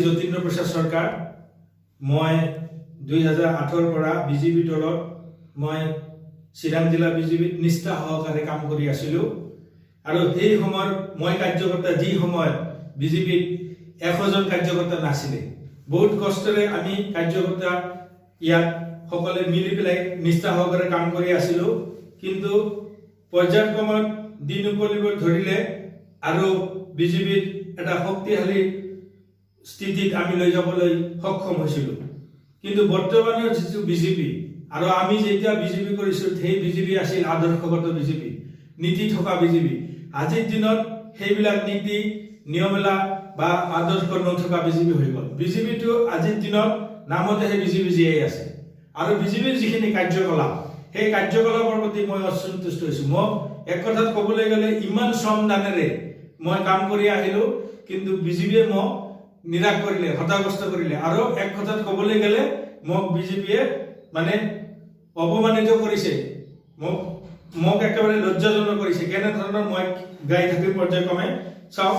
যতীন্দ্ৰ প্ৰসাদ চৰকাৰ মই 2008 পৰা বিজেপি দলত মই চিৰাং জিলা বিজেপিত নিষ্ঠা সহকাৰে কাম কৰি আছিলো আৰু সেই সময়ত মই কাৰ্যকৰ্তা যি সময়ত বিজেপিত 100 জন কাৰ্যকৰ্তা নাছিলে বহুত কষ্টৰে আমি কাৰ্যকৰ্তা ইয়াত সকলে মিলি পেলাই নিষ্ঠা সহকাৰে কাম কৰি আছিলো কিন্তু পৰ্যায়ক্ৰমত দিন উপলিব ধৰিলে আৰু বিজেপিত এটা শক্তিশালী স্থিতিত আমি লৈ যাবলৈ সক্ষম হৈছিলো কিন্তু বৰ্তমানৰ যিটো বিজেপি আৰু আমি যেতিয়া বিজেপি কৰিছো সেই বিজেপি আছিল আদৰ্শগত বিজেপি নীতি থকা বিজেপি আজিৰ দিনত সেইবিলাক নীতি নিয়মলা বা আদৰ্শ নথকা বিজেপি হৈ গ'ল বিজেপিটো আজিৰ দিনত নামতেহে বিজেপি জীয়াই আছে আৰু বিজেপিৰ যিখিনি কাৰ্যকলাপ সেই কাৰ্যকলাপৰ প্ৰতি মই অসন্তুষ্ট হৈছো মই এক কথাত ক'বলৈ গ'লে ইমান শ্ৰম দানেৰে মই কাম কৰি আহিলো কিন্তু বিজেপিয়ে মোক নিৰাশ কৰিলে হতাগ্ৰস্ত কৰিলে আৰু এক কথাত ক'বলৈ গ'লে মোক বিজেপিয়ে মানে অপমানিত কৰিছে মোক একেবাৰে লজ্জাজনক কৰিছে কেনে ধৰণৰ মই গাই থাকি পৰ্যায়ক্ৰমে চাওক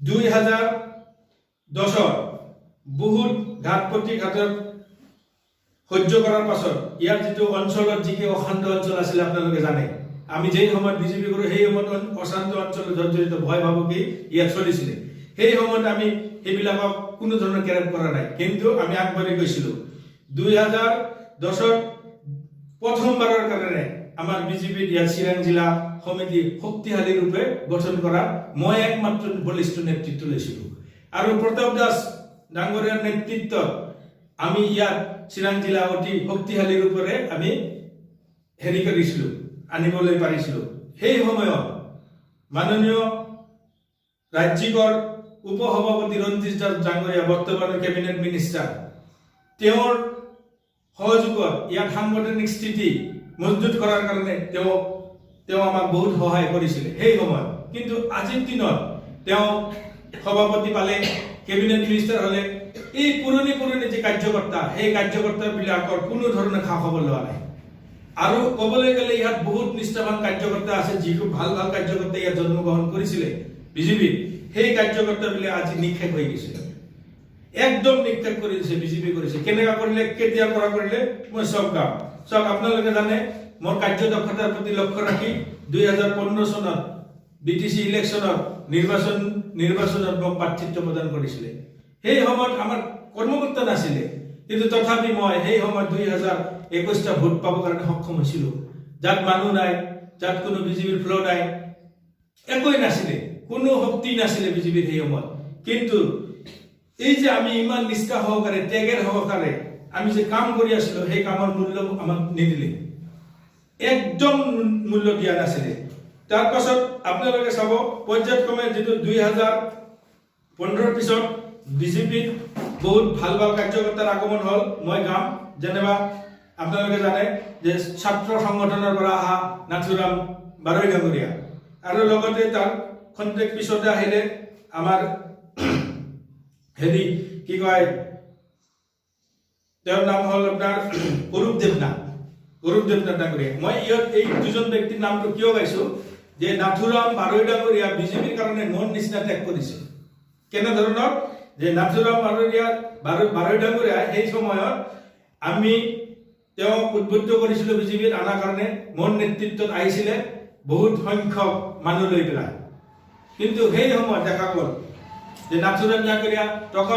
2010 বহুত ঘাট প্ৰতিঘাটৰ সহ্য কৰাৰ পাছত ইয়াৰ যিটো অঞ্চলত যিকি অশান্ত অঞ্চল আছিল আপোনালোকে জানে আমি যেই সময়ত বিজেপি কৰো সেই সময়ত অশান্ত অঞ্চল জৰ্জৰিত ভয় ভাবুকি ইয়াত চলিছিলে সেই সময়ত আমি সেইবিলাকক কোনো ধৰণৰ কেৰেপ কৰা নাই কিন্তু আমি আগবাঢ়ি গৈছিলো 2010 প্ৰথমবাৰৰ কাৰণে আমাৰ বিজেপি ইয়াত চিৰাং জিলা সমিতি শক্তিশালী ৰূপে গঠন কৰা মই একমাত্ৰ বলিষ্ঠ নেতৃত্ব লৈছিলো আৰু প্ৰতাপ দাস ডাঙৰীয়াৰ নেতৃত্বত আমি ইয়াত চিৰাং জিলা অতি শক্তিশালী ৰূপৰে আমি হেৰি কৰিছিলো আনিবলৈ পাৰিছিলো সেই সময়ত মাননীয় ৰাজ্যিকৰ উপসভাপতি ৰঞ্জিত দাস ডাঙৰীয়া বৰ্তমানৰ কেবিনেট মিনিষ্টাৰ তেওঁৰ সহযোগত ইয়াত সাংগঠনিক স্থিতি মজবুত কৰাৰ কাৰণে তেওঁ আমাক বহুত সহায় কৰিছিলে সেই সময়ত কিন্তু আজিৰ দিনত তেওঁ সভাপতি পালে কেবিনেট মিনিষ্টাৰ হলে এই পুৰণি যে কাৰ্যকৰ্তা সেই কাৰ্যকৰ্তাবিলাকৰ কোনো ধৰণৰ খা খবৰ লোৱা নাই আৰু ক'বলৈ গ'লে ইয়াত বহুত নিষ্ঠাবান কাৰ্যকৰ্তা আছে যি খুব ভাল কাৰ্যকৰ্তা ইয়াত জন্মগ্ৰহণ কৰিছিলে বিজেপি সেই কাৰ্যকৰ্তাবিলাক আজি নিক্ষেপ হৈ গৈছে একদম নিক্ষেপ কৰি দিছে বিজেপি কৰিছে কেনেকা কৰিলে কেতিয়াৰ পৰা কৰিলে মই চব আপোনালোকে জানে মোৰ কাৰ্য দক্ষতাৰ প্ৰতি লক্ষ্য ৰাখি 2015 চনত বিটিসি ইলেকশ্যনত নিৰ্বাচনত মোক প্ৰাৰ্থিত্ব প্ৰদান কৰিছিলে সেই সময়ত আমাৰ কৰ্মকৰ্তা নাছিলে কিন্তু তথাপি মই সেই সময়ত 2021টা ভোট পাবৰ কাৰণে সক্ষম হৈছিলো যাত মানুহ নাই যাত কোনো বিজেপিৰ ফ্লো নাই একোই নাছিলে কোনো শক্তি নাছিলে বিজেপিৰ সেই সময়ত কিন্তু এই যে আমি ইমান নিষ্ঠা সহকাৰে ত্যাগেৰ সহকাৰে আমি যে কাম কৰি আছিলো সেই কামৰ মূল্য আমাক নিদিলে একদম মূল্য দিয়া নাছিলে তাৰ পাছত আপোনালোকে চাব পৰ্যায়ক্ৰমে যেটো 2015 পিছত বিজেপিত বহুত ভাল কাৰ্যকৰ্তাৰ আগমন হল মই গাম যেনেবা আপোনালোকে জানে যে ছাত্ৰ সংগঠনৰ পৰা আহা নাথুৰাম বাৰৈ ডাঙৰীয়া আৰু লগতে তাৰ খন্তেক পিছতে আহিলে আমাৰ হেৰি কি কয় তেওঁৰ নাম হল আপোনাৰ অৰূপ দেৱনাথ ডাঙৰীয়া মই এই দুজন ব্যক্তিৰ নামটো কিয় গাইছো যে নাথুৰাম বাৰৈ ডাঙৰীয়া বিজেপিৰ কাৰণে মন নিচিনা ত্যাগ কৰিছে কেনে ধৰণৰ যে নাথুৰাম বাৰৈ ডাঙৰীয়া সেই সময়ত আমি তেওঁ উদ্বুদ্ধ কৰিছিলো বিজেপিৰ আনাৰ কাৰণে মন নেতৃত্বত আহিছিলে বহুত সংখ্যক মানুহ লৈ পেলাই কিন্তু সেই সময়ত দেখা গ'ল যে নাথুৰাম ডাঙৰীয়া টকা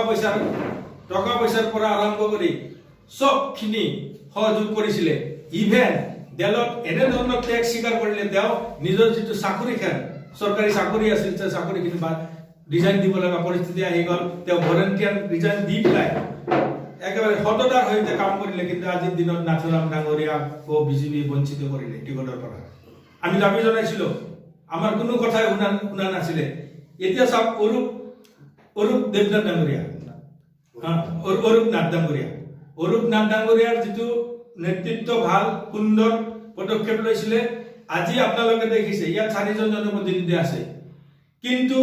পইচাৰ পৰা আৰম্ভ কৰি সবখিনি সহযোগ কৰিছিলে ইভেন দেলত এনে ধৰণৰ ত্যাগ স্বীকাৰ কৰিলে তেওঁ নিজৰ যিটো চাকৰিখন চৰকাৰী চাকৰি আছিল চাকৰিখিনি ৰিজাইন দিব লগা পৰিস্থিতি আহি গ'ল তেওঁ ভলেণ্টিয়াৰ ৰিজাইন দি পেলাই একেবাৰে সততাৰ সৈতে কাম কৰিলে কিন্তু আজিৰ দিনত নাথুৰাম ডাঙৰীয়াক বিজেপি বঞ্চিত কৰিলে টিকটৰ পৰা আমি দাবী জনাইছিলো আমাৰ কোনো কথাই শুনা নাছিলে এতিয়া চাওক অৰূপ দেৱনাথ ডাঙৰীয়া অৰূপ নাথ ডাঙৰীয়াৰ যিটো নেতৃত্ব ভাল সুন্দৰ পদক্ষেপ লৈছিলে আজি আপোনালোকে দেখিছে ইয়াত 4জন জনপ্ৰতিনিধি আছে কিন্তু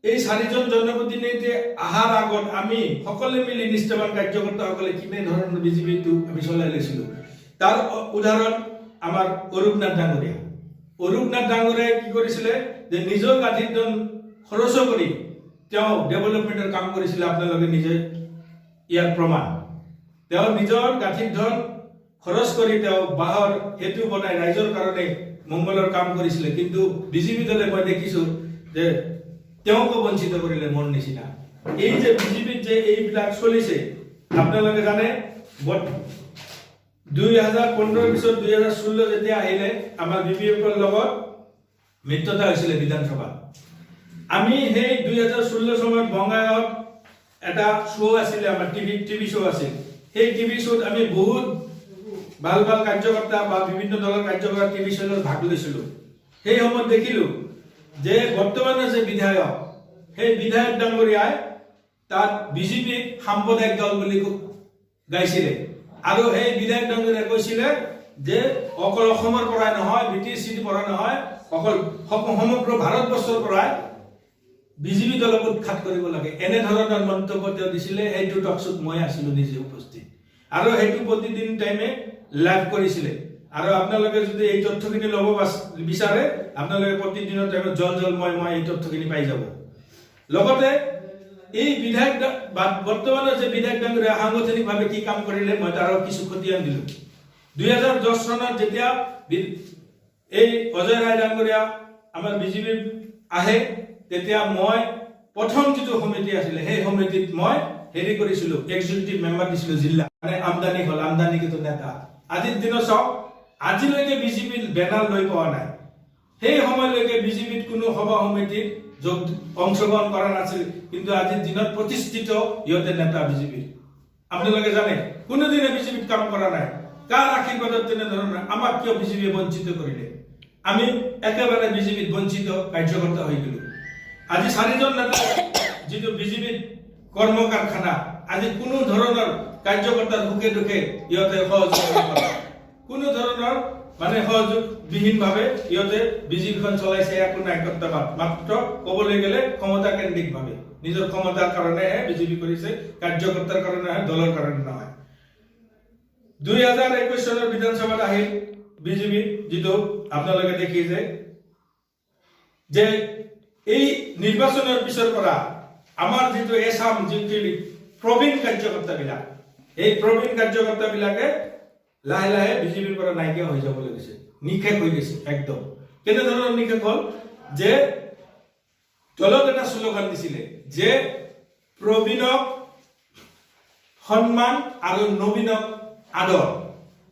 এই 4জন জনপ্ৰতিনিধি আহাৰ আগত আমি সকলে মিলি নিষ্ঠাবান কাৰ্যকৰ্তাসকলে কিনে ধৰণৰ বিজেপিটো আমি চলাই লৈছিলো তাৰ উদাহৰণ আমাৰ অৰূপ নাথ ডাঙৰীয়াই কি কৰিছিলে যে নিজৰ গাঁঠিত খৰচ কৰি তেওঁ ডেভেলপমেন্টৰ কাম কৰিছিল আপোনালোকে নিজে ইয়াৰ প্ৰমাণ তেওঁ নিজৰ গাঁঠিত ধন খৰচ কৰি তেওঁ বাহৰ হেতু বনাই ৰাইজৰ কাৰণে মংগলৰ কাম কৰিছিলে কিন্তু বিজেপি দলে মই দেখিছো যে তেওঁকো বঞ্চিত কৰিলে মোৰ নিচিনা এই যে বিজেপিত যে এইবিলাক চলিছে আপোনালোকে জানে 2015 পিছত 2016 যেতিয়া আহিলে আমাৰ বিপিএফৰ লগত মিত্ৰতা হৈছিল বিধানসভা আমি সেই 2016 চনত বঙাইগাঁৱত এটা শো আছিল আমাৰ টিভি শো আছিল সেই টিভি শোত আমি বহুত ভাল ভাল কাৰ্যকৰ্তা বা বিভিন্ন দলৰ কাৰ্যকৰ্তা টিভি শোত ভাগ লৈছিলো সেই সময়ত দেখিলো যে বৰ্তমানৰ যে বিধায়ক সেই বিধায়ক ডাঙৰীয়াই তাত বিজেপি সাম্প্ৰদায়িক দল বুলি গাইছিলে আৰু সেই বিধায়ক ডাঙৰীয়াই কৈছিলে যে অকল অসমৰ পৰাই নহয় ব্ৰিটিছ চিটি পৰা নহয় অকল সমগ্ৰ ভাৰতবৰ্ষৰ পৰাই বিজেপি দলক উৎখাত কৰিব লাগে এনে ধৰণৰ মন্তব্য তেওঁ দিছিলে এইটো টকশ্বত মই আছিলো নিজে উপস্থিত আৰু সেইটো প্ৰতিদিন টাইমে লাইভ কৰিছিলে আৰু আপোনালোকে যদি এই তথ্যখিনি ল'ব বিচাৰে আপোনালোকে প্ৰতিদিনৰ টাইমত জল মই এই তথ্যখিনি পাই যাব লগতে এই বিধায়ক বৰ্তমানৰ যে বিধায়ক ডাঙৰীয়া সাংগঠনিকভাৱে কি কাম কৰিলে মই তাৰ কিছু খতিয়ান দিলো 2010 চনত যেতিয়া এই অজয় ৰায় ডাঙৰীয়া আমাৰ বিজেপি আহে তেতিয়া মই প্ৰথম যিটো সমিতি আছিল সেই সমিতিত মই হেৰি কৰিছিলো এক্সিকিউটিভ মেম্বাৰ দিছিলো জিলা মানে আমদানি কিন্তু নেতা আজিৰ দিনত চাওক আজিলৈকে বিজেপি বেনাৰ লৈ পোৱা নাই সেই সময়লৈকে বিজেপিত কোনো সভা সমিতিত অংশগ্ৰহণ কৰা নাছিল কিন্তু আজিৰ দিনত প্ৰতিষ্ঠিত ইহঁতে নেতা বিজেপিৰ আপোনালোকে জানে কোনোদিনে বিজেপিত কাম কৰা নাই কাৰ আশীৰ্বাদত তেনেধৰণৰ আমাক কিয় বিজেপিয়ে বঞ্চিত কৰিলে আমি একেবাৰে বিজেপিত বঞ্চিত কাৰ্যকৰ্তা হৈ গলো আজি 4জন নেতা যিটো বিজেপিত কৰ্ম কাৰখানা আজি কোনো ধৰণৰ কাৰ্যকৰ্তাৰ সুখে দুখে ইহঁতে সহযোগ কৰে কোনো ধৰণৰ মানে সহযোগ বিহীনভাৱে ইহঁতে বিজেপিখন চলাইছে একো নায়কত্ববাদ মাত্ৰ ক'বলৈ গ'লে ক্ষমতা কেন্দ্ৰিকভাৱে নিজৰ ক্ষমতাৰ কাৰণেহে বিজেপি কৰিছে কাৰ্যকৰ্তাৰ কাৰণেহে দলৰ কাৰণে নহয় 2021 চনৰ বিধানসভাত আহিল বিজেপি যিটো আপোনালোকে দেখিছে যে এই নিৰ্বাচনৰ পিছৰ পৰা আমাৰ যিটো এছাম যিটো প্ৰবীণ কাৰ্যকৰ্তাবিলাক এই প্ৰবীণ কাৰ্যকৰ্তাবিলাকে লাহে লাহে বিজেপিৰ পৰা নাইকিয়া হৈ যাব লাগিছে নিখেক হৈ গৈছে একদম কেনেধৰণৰ নিখেক হ'ল যে দলত এটা শ্লোগান দিছিলে যে প্ৰবীণক সন্মান আৰু নবীনক আদৰ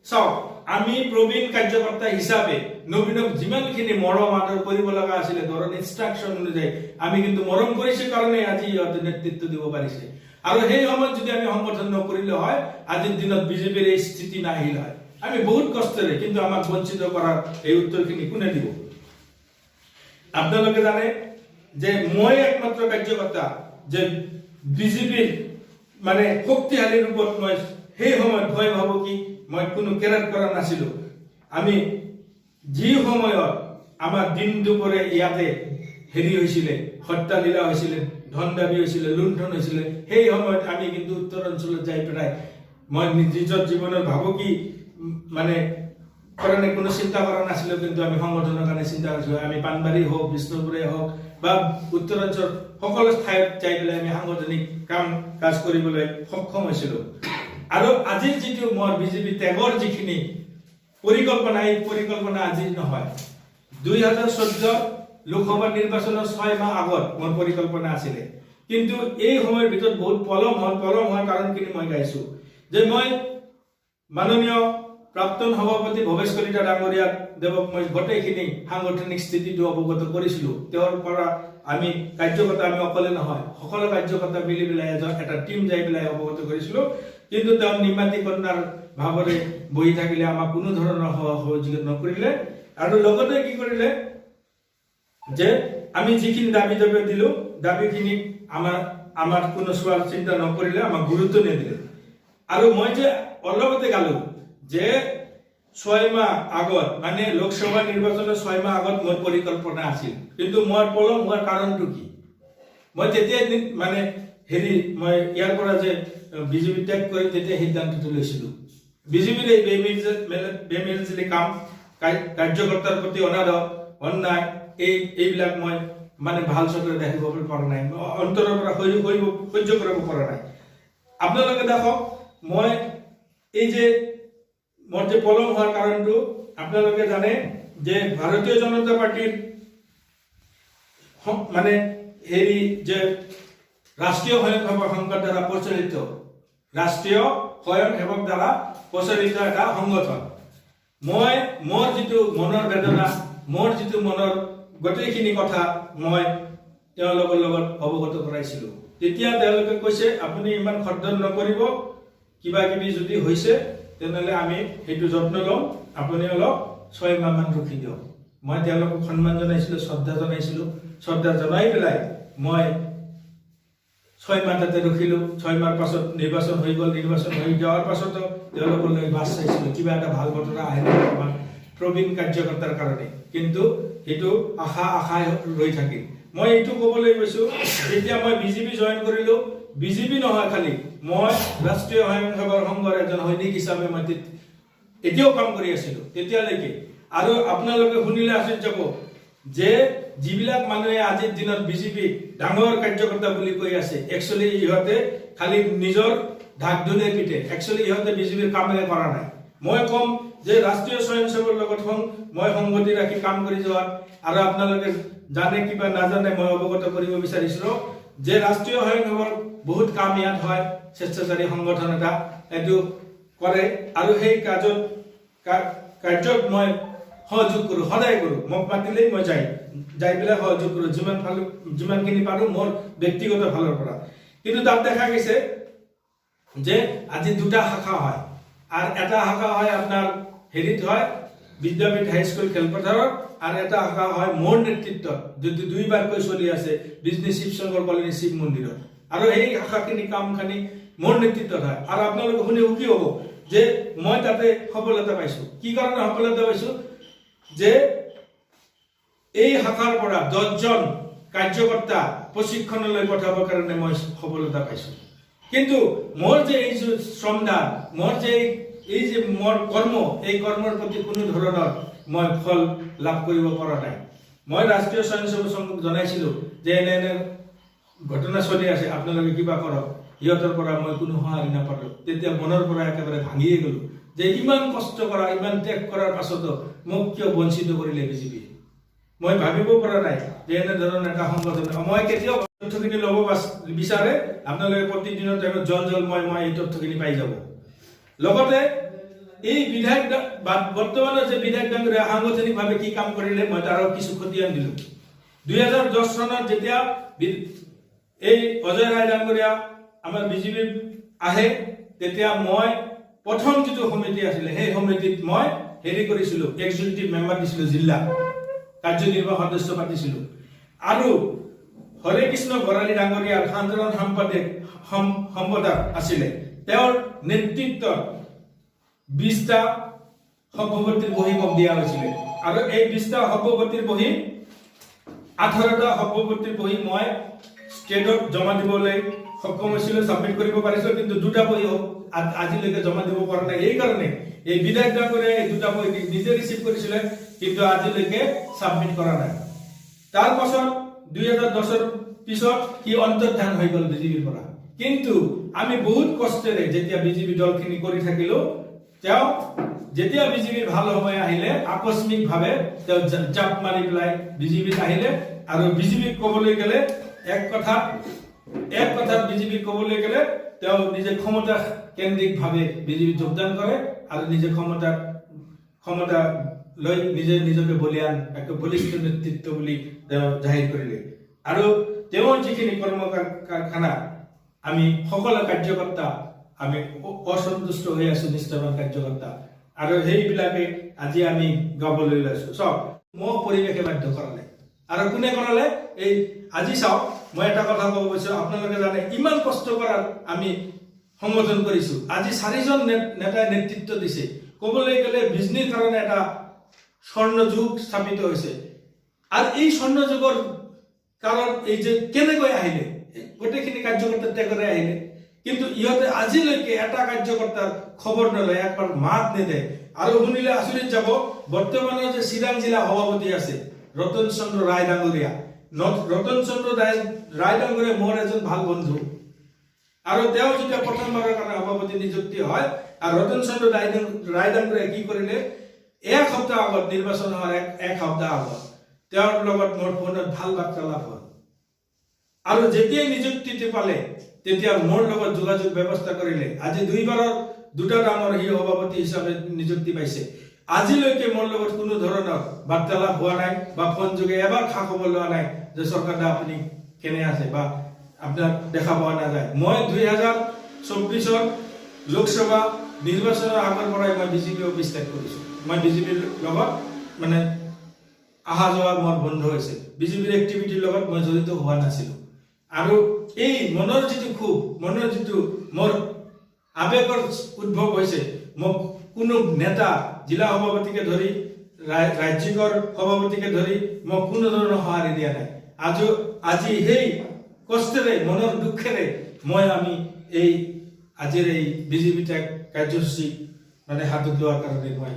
চাওক আমি প্ৰবীণ কাৰ্যকৰ্তা হিচাপে নবীনক যিমানখিনি মৰম আদৰ কৰিব লগা আছিলে দলৰ ইনষ্ট্ৰাকচন অনুযায়ী আমি কিন্তু মৰম কৰিছে কাৰণে আজি ইহঁতে নেতৃত্ব দিব পাৰিছে আৰু সেই সময়ত যদি আমি সংগঠন নকৰিলে হয় আজিৰ দিনত বিজেপিৰ এই স্থিতি নাহিল হয় আমি বহুত কষ্টৰে কিন্তু আমাক বঞ্চিত কৰাৰ এই উত্তৰখিনি কোনে দিব আপোনালোকে জানে যে মই একমাত্ৰ কাৰ্যকৰ্তা যে বিজেপিৰ মানে শক্তিশালী ৰূপত মই সেই সময়ত ভয় ভাবো কি মই কোনো কেৰাত কৰা নাছিলো আমি যি সময়ত আমাৰ দিন দুপৰে ইয়াতে হেৰি হৈছিলে হত্যালীলা হৈছিলে ধন দাবী হৈছিলে লুণ্ঠন হৈছিলে সেই সময়ত আমি কিন্তু উত্তৰ অঞ্চলত যাই পেলাই মই নিজৰ জীৱনৰ ভাবো কি মানে কাৰণে কোনো চিন্তা কৰা নাছিলো কিন্তু আমি সংগঠনৰ কাৰণে চিন্তা কৰিছো আমি পানবাৰী হওক বিষ্ণুপুৰে হওক বা উত্তৰ অঞ্চল সকলো ঠাইত যাই পেলাই আমি সাংগঠনিক কাম কাজ কৰিবলৈ সক্ষম হৈছিলো আৰু আজিৰ যিটো মোৰ বিজেপি ত্যাগৰ যিখিনি পৰিকল্পনা এই পৰিকল্পনা আজি নহয় 2014 লোকসভা নিৰ্বাচনৰ 6 মাহ আগত মোৰ পৰিকল্পনা আছিলে কিন্তু এই সময়ৰ ভিতৰত বহুত পলম হোৱাৰ কাৰণখিনি মই গাইছো যে মই মাননীয় প্ৰাক্তন সভাপতি ভৱেশ কলিতা ডাঙৰীয়া দেৱক মই গোটেইখিনি সাংগঠনিক স্থিতিটো অৱগত কৰিছিলো তেওঁৰ পৰা আমি কাৰ্যকৰ্তা আমি অকলে নহয় সকলো কাৰ্যকৰ্তা মিলি পেলাই এটা টিম যাই পেলাই অৱগত কৰিছিলো কিন্তু তেওঁ নিমাতী কন্যাৰ ভাৱৰে বহি থাকিলে আমাক কোনো ধৰণৰ সহযোগ নকৰিলে আৰু লগতে কি কৰিলে যে আমি যিখিনি দাবী দিলো দাবীখিনি আমাৰ কোনো চোৱাৰ চিন্তা নকৰিলে আমাক গুৰুত্ব নিদিলে আৰু মই যে অলপতে গালো যে 6 মাহ আগত মানে লোকসভা নিৰ্বাচনৰ 6 মাহ আগত মোৰ পৰিকল্পনা আছিল কিন্তু মোৰ পলম হোৱাৰ কাৰণটো কি মই তেতিয়া মানে হেৰি মই ইয়াৰ পৰা যে বিজেপি ত্যাগ কৰি তেতিয়া সিদ্ধান্তটো লৈছিলো বিজেপিৰ এই বেমেলজিলি কাম কাৰ্যকৰ্তাৰ প্ৰতি অনাদৰ অন্যায় এইবিলাক মই মানে ভাল চকুৰে দেখিব পৰা নাই, অন্তৰৰ পৰা সহ্য কৰিব পৰা নাই। আপোনালোকে দেখক, মই এই যে মোৰ যে পলম হোৱাৰ কাৰণটো আপোনালোকে জানে যে ভাৰতীয় জনতা পাৰ্টিৰ মানে হেৰি যে ৰাষ্ট্ৰীয় স্বয়ংসেৱক সংঘৰ দ্বাৰা প্ৰচলিত, ৰাষ্ট্ৰীয় স্বয়ংসেৱক দ্বাৰা প্ৰচলিত এটা সংগঠন। মই মোৰ যিটো মনৰ বেদনা, মোৰ যিটো মনৰ গোটেইখিনি কথা মই তেওঁলোকৰ লগত অৱগত কৰাইছিলো। তেতিয়া তেওঁলোকে কৈছে আপুনি ইমান খৰধৰ নকৰিব, কিবা কিবি যদি হৈছে তেনেহ'লে আমি সেইটো যত্ন ল'ম, আপুনি অলপ 6 মাহ মান ৰখি দিয়ক। মই তেওঁলোকক সন্মান জনাইছিলো, শ্ৰদ্ধা জনাইছিলো। শ্ৰদ্ধা জনাই পেলাই মই 6 মাহ তাতে ৰখিলো। 6 মাহৰ পাছত নিৰ্বাচন হৈ গ'ল। নিৰ্বাচন হৈ যোৱাৰ পাছতো তেওঁলোকলৈ বাছ চাইছিলো, কিবা এটা ভাল ঘটনা আহে নেকি আমাৰ প্ৰবীণ কাৰ্যকৰ্তাৰ কাৰণে, কিন্তু সেইটো আশাই ৰৈ থাকিল। মই এইটো ক'বলৈ গৈছো, যেতিয়া মই বিজেপি জইন কৰিলো, বিজেপি নহয় খালি মই ৰাষ্ট্ৰীয় স্বয়ংসেৱক সংঘৰ এজন সৈনিক হিচাপে মই এতিয়াও কাম কৰি আছিলো তেতিয়ালৈকে। আৰু আপোনালোকে শুনিলে আচৰিত যাব যে যিবিলাক মানুহে আজিৰ দিনত বিজেপি ডাঙৰ কাৰ্যকৰ্তা বুলি কৈ আছে, একচুৱেলি ইহঁতে খালি নিজৰ ঢাক ঢোলে পিটে, একচুৱেলি ইহঁতে বিজেপিৰ কামে কৰা নাই। মই কম যে ৰাষ্ট্ৰীয় স্বয়ংসেৱকৰ লগত মই সংগতি ৰাখি কাম কৰি যোৱাত, আৰু আপোনালোকে জানে কিবা নাজানে মই অৱগত কৰিব বিচাৰিছিলো যে ৰাষ্ট্ৰীয় স্বয়ংসেৱক বহুত কাম ইয়াত হয়, স্বেচ্ছাচাৰী সংগঠন এটা এইটো কৰে, আৰু সেই কাৰ্যত মই সহযোগ কৰোঁ, সদায় কৰোঁ। মোক মাতিলেই মই যাই পেলাই সহযোগ কৰোঁ যিমানখিনি পাৰোঁ মোৰ ব্যক্তিগত ফালৰ পৰা। কিন্তু তাত দেখা গৈছে যে আজি 2টা শাখা হয়, আৰু এটা শাখা হয় আপোনাৰ হেৰিত হয় বিদ্যাপীঠ হাইস্কুল খেলপথাৰত, আৰু এটা শাখা হয় মোৰ নেতৃত্বত যদি 2বাৰকৈ চলি আছে বিজনেছ শিৱশংকৰ কলনী শিৱ মন্দিৰত, আৰু এই শাখাখিনি কামখিনি মোৰ নেতৃত্বত হয়। আৰু আপোনালোকে শুনি সুখী হ'ব যে মই তাতে সফলতা পাইছো। কি কাৰণে সফলতা পাইছো? যে এই শাখাৰ পৰা 10জন কাৰ্যকৰ্তা প্ৰশিক্ষণলৈ পঠাবৰ কাৰণে মই সফলতা পাইছো। কিন্তু মোৰ যে এই যে শ্ৰমদান, মোৰ যে এই যে মোৰ কৰ্ম, এই কৰ্মৰ প্ৰতি কোনো ধৰণৰ মই ফল লাভ কৰিব পৰা নাই। মই ৰাষ্ট্ৰীয় স্বয়ংসেৱক সংঘক জনাইছিলো যে এনে ঘটনা চলি আছে, আপোনালোকে কিবা কৰক। সিহঁতৰ পৰা মই কোনো সঁহাৰি নাপালো। তেতিয়া মনৰ পৰা একেবাৰে ভাঙিয়ে গলো যে ইমান কষ্ট কৰা, ইমান ত্যাগ কৰাৰ পাছতো মোক কিয় বঞ্চিত কৰিলে বিজেপি। মই ভাবিব পৰা নাই যে এনেধৰণৰ এটা সংগঠন। মই কেতিয়াও তথ্যখিনি ল'ব বিচাৰে আপোনালোকে প্ৰতিদিনৰ টাইমত জল মই এই তথ্যখিনি পাই যাব। লগতে এই বিধায়ক বৰ্তমানৰ যে বিধায়ক ডাঙৰীয়া সাংগঠনিকভাৱে কি কাম কৰিলে মই তাৰ কিছু খতিয়ান দিলো। 2010 চনত যেতিয়া এই অজয় ৰায় ডাঙৰীয়া আমাৰ বিজেপি আহে, তেতিয়া মই প্ৰথম যিটো সমিতি আছিলে সেই সমিতিত মই হেৰি কৰিছিলো, এক্সিকিউটিভ মেম্বাৰ দিছিলো, জিলা কাৰ্যনিৰ্বাহক সদস্য পাতিছিলো। আৰু হৰে কৃষ্ণ ভৰালী ডাঙৰীয়াৰ সাধাৰণ সম্পাদক আছিলে, তেওঁৰ নেতৃত্বত 20টা সভাপতিৰ বহী মোক দিয়া হৈছিলে। আৰু এই 20টা সভাপতিৰ বহী 18টা সভাপতিৰ বহী মই ষ্টেটত জমা দিবলৈ সক্ষম হৈছিলো, ছাবমিট কৰিব পাৰিছো। কিন্তু 2টা বহী আজিলৈকে জমা দিব পৰা নাই। এই কাৰণে এই বিধায়ক ডাঙৰীয়াই এই 2টা বহী নিজে ৰিচিভ কৰিছিলে, কিন্তু আজিলৈকে ছাবমিট কৰা নাই। তাৰ পাছত 2010ৰ পিছত কি অন্তৰ্ধান হৈ গ'ল বিজেপিৰ পৰা। কিন্তু আমি বহুত কষ্টেৰে যেতিয়া বিজেপি দলখিনি কৰি থাকিলো, তেওঁ যেতিয়া বিজেপিৰ ভাল সময় আহিলে আকস্মিকভাৱে তেওঁ জাপ মাৰি পেলাই বিজেপিত আহিলে। আৰু বিজেপিক ক'বলৈ গ'লে এক কথাত বিজেপিক ক'বলৈ গ'লে তেওঁ নিজে ক্ষমতা কেন্দ্ৰিকভাৱে বিজেপিত যোগদান কৰে, আৰু নিজে ক্ষমতা লৈ নিজকে বলিয়ান এক বলিষ্ঠ নেতৃত্ব বুলি তেওঁ জাহিৰ কৰিলে। আৰু তেওঁৰ যিখিনি কৰ্ম কাৰখানা আমি সকলো কাৰ্যকৰ্তা আমি অসন্তুষ্ট হৈ আছো, নিষ্ঠাবান কাৰ্যকৰ্তা, আৰু সেইবিলাকে আজি আমি গাবলৈ লৈছো। চাওক, মোক পৰিৱেশে বাধ্য কৰালে। আৰু কোনে কৰালে? এই আজি চাওক, মই এটা কথা ক'ব গৈছো, আপোনালোকে জানে ইমান কষ্ট কৰাত আমি সংগঠন কৰিছো। আজি 4জন নেতাই নেতৃত্ব দিছে। ক'বলৈ গ'লে বিজনেৰ কাৰণে এটা স্বৰ্ণযুগ স্থাপিত হৈছে। আৰু এই স্বৰ্ণযুগৰ কাৰণ এই যে কেনেকৈ আহিলে, গোটেইখিনি কাৰ্যকৰ্তা ত্যাগৰে আহিলে। কিন্তু ইহঁতে আজিলৈকে এটা কাৰ্যকৰ্তাৰ খবৰ নলয়, একবাৰ মাত নেদে। আৰু শুনিলে আচৰিত যাব, বৰ্তমানৰ যে চিৰাং জিলা সভাপতি আছে ৰতন চন্দ্ৰ ৰায় ডাঙৰীয়া, ৰতন চন্দ্ৰ ৰায় ডাঙৰীয়া মোৰ এজন ভাল বন্ধু আৰু তেওঁ যেতিয়া প্ৰথমবাৰৰ কাৰণে সভাপতি নিযুক্তি হয় আৰু ৰতন চন্দ্ৰ ৰায় ডাঙৰীয়াই কি কৰিলে এক সপ্তাহ আগত নিৰ্বাচন হোৱাৰ এক সপ্তাহ আগত তেওঁৰ লগত মোৰ ফোনত ভাল বাৰ্তালাপ হ'ল আৰু যেতিয়াই নিযুক্তিটো পালে তেতিয়া মোৰ লগত যোগাযোগ ব্যৱস্থা কৰিলে আজি দুটা ডাঙৰ সি সভাপতি হিচাপে নিযুক্তি পাইছে আজিলৈকে মোৰ লগত কোনো ধৰণৰ বাৰ্তালাপ হোৱা নাই বা ফোন যোগে এবাৰ খা খবৰ লোৱা নাই যে চৰকাৰদা আপুনি কেনে আছে বা আপোনাক দেখা পোৱা নাযায় মই 2024 লোকসভা নিৰ্বাচনৰ আগৰ পৰাই মই বিজেপি অফিচ ত্যাগ কৰিছোঁ মই বিজেপিৰ লগত মানে আহা যোৱা মোৰ বন্ধ হৈছে বিজেপিৰ এক্টিভিটিৰ লগত মই জড়িত হোৱা নাছিলোঁ আৰু এই মনৰ যিটো খুব মনৰ যিটো মোৰ আবেগৰ উদ্ভৱ হৈছে মোক কোনো নেতা জিলা সভাপতিকে ধৰি ৰাজ্যিকৰ সভাপতিকে ধৰি মোক কোনো ধৰণৰ সঁহাৰি দিয়া নাই আজি সেই কষ্টেৰে মনৰ দুখেৰে আমি এই আজিৰ এই বিজেপি ত্যাগ কাৰ্যসূচী মানে হাতত লোৱাৰ কাৰণে মই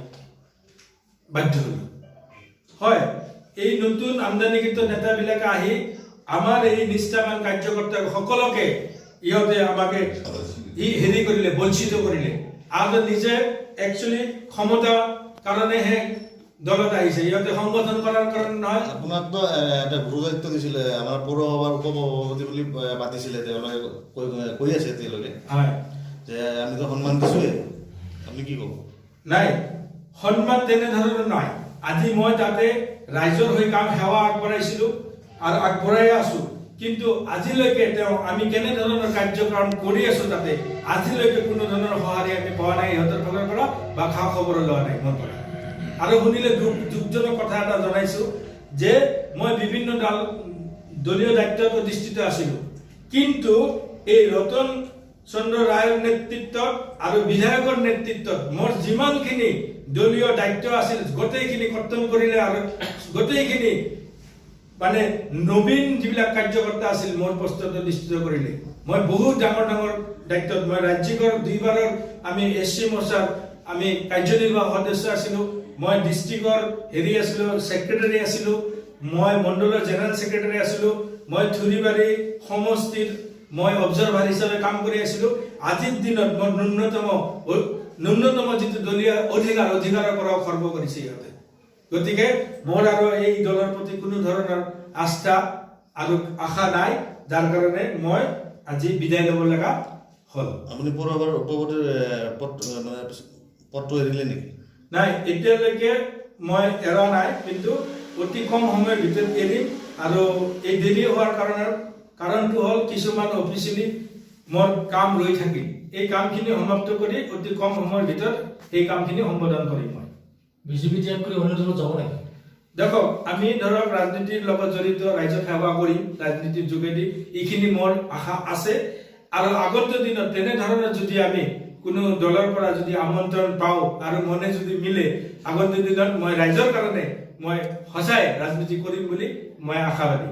বাধ্য হলোঁ হয় এই নতুন আমদানিকৃত নেতাবিলাকে আহি আমাৰ এই নিষ্ঠাবান কাৰ্যকৰ্তা সকলোকে ইহঁতে আমাকে হেৰি কৰিলে বঞ্চিত কৰিলে আৰু নিজে একচুৱেলি ক্ষমতা কাৰণেহে দলত আহিছে ইহঁতে সংগঠন কৰাৰ কাৰণে নহয় আপোনাক তো এটা গুৰু দায়িত্ব দিছিলে আমাৰ পৌৰসভাৰ উপসভাপতি বুলি মাতিছিলে তেওঁলোকে কৈ আছে তেওঁলোকে হয় যে আমি তো সন্মান দিছোঁৱে আপুনি কি ক'ব নাই সন্মান তেনেধৰণৰ নাই আজি মই তাতে ৰাইজৰ হৈ সেৱা আগবঢ়াইছিলোঁ আৰু আগবঢ়াই আছোঁ কিন্তু আজিলৈকে আমি কেনেধৰণৰ কাৰ্যক্ৰম কৰি আছোঁ তাতে আজিলৈকে কোনো ধৰণৰ সঁহাৰি আমি পোৱা নাই ইহঁতৰ ফালৰ পৰা বা খা খবৰ লোৱা নাই মোৰ পৰা আৰু শুনিলে দুখজনক কথা এটা জনাইছোঁ যে মই বিভিন্ন দলীয় দায়িত্বত অধিষ্ঠিত আছিলোঁ কিন্তু এই ৰতন চন্দ্ৰ ৰায়ৰ নেতৃত্বত আৰু বিধায়কৰ নেতৃত্বত মোৰ যিমানখিনি দলীয় দায়িত্ব আছিল গোটেইখিনি খতম কৰিলে আৰু গোটেইখিনি মানে নবীন যিবিলাক কাৰ্যকৰ্তা আছিল মোৰ পষ্টত অধিষ্ঠিত কৰিলে মই বহুত ডাঙৰ দায়িত্বত মই ৰাজ্যিকৰ 2বাৰৰ আমি SC মৰ্চাৰ আমি কাৰ্যনিৰ্বাহক সদস্য আছিলোঁ মই ডিষ্ট্ৰিক্টৰ আছিলোঁ ছেক্ৰেটাৰী আছিলোঁ মই মণ্ডলৰ জেনেৰেল ছেক্ৰেটাৰী আছিলোঁ মই থুৰিবাৰী সমষ্টিৰ মই অবজাৰভাৰ হিচাপে কাম কৰি আছিলোঁ আজিৰ দিনত মই ন্যূনতম যিটো দলীয় অধিকাৰৰ পৰাও খৰ্ব কৰিছে ইহঁতে গতিকে মোৰ আৰু এই দলৰ প্ৰতি কোনো ধৰণৰ আস্থা আৰু আশা নাই যাৰ কাৰণে মই আজি বিদায় ল'ব লগা হ'ল আপুনি পৌৰসভাৰ উপসভাপতিৰ পদটো এৰিলে নেকি নাই এতিয়ালৈকে মই এৰা নাই কিন্তু অতি কম সময়ৰ ভিতৰত এৰিম আৰু এই দেৰি হোৱাৰ কাৰণটো হ'ল কিছুমান অফিচিয়েলি মোৰ কাম ৰৈ থাকিল এই কামখিনি সমাপ্ত কৰি অতি কম সময়ৰ ভিতৰত এই কামখিনি সম্পাদন কৰিম মই বিজেপি ত্যাগ কৰি অন্য দলত যাব নেকি দেখক আমি ধৰক ৰাজনীতিৰ লগত জড়িত ৰাইজক সেৱা কৰিম ৰাজনীতিৰ যোগেদি এইখিনি মোৰ আশা আছে আৰু আগন্তুক দিনত তেনেধৰণৰ যদি আমি কোনো দলৰ পৰা যদি আমন্ত্ৰণ পাওঁ আৰু মনে যদি মিলে আগন্তুক দিনত মই ৰাইজৰ কাৰণে মই সঁচাই ৰাজনীতি কৰিম বুলি মই আশাবাদী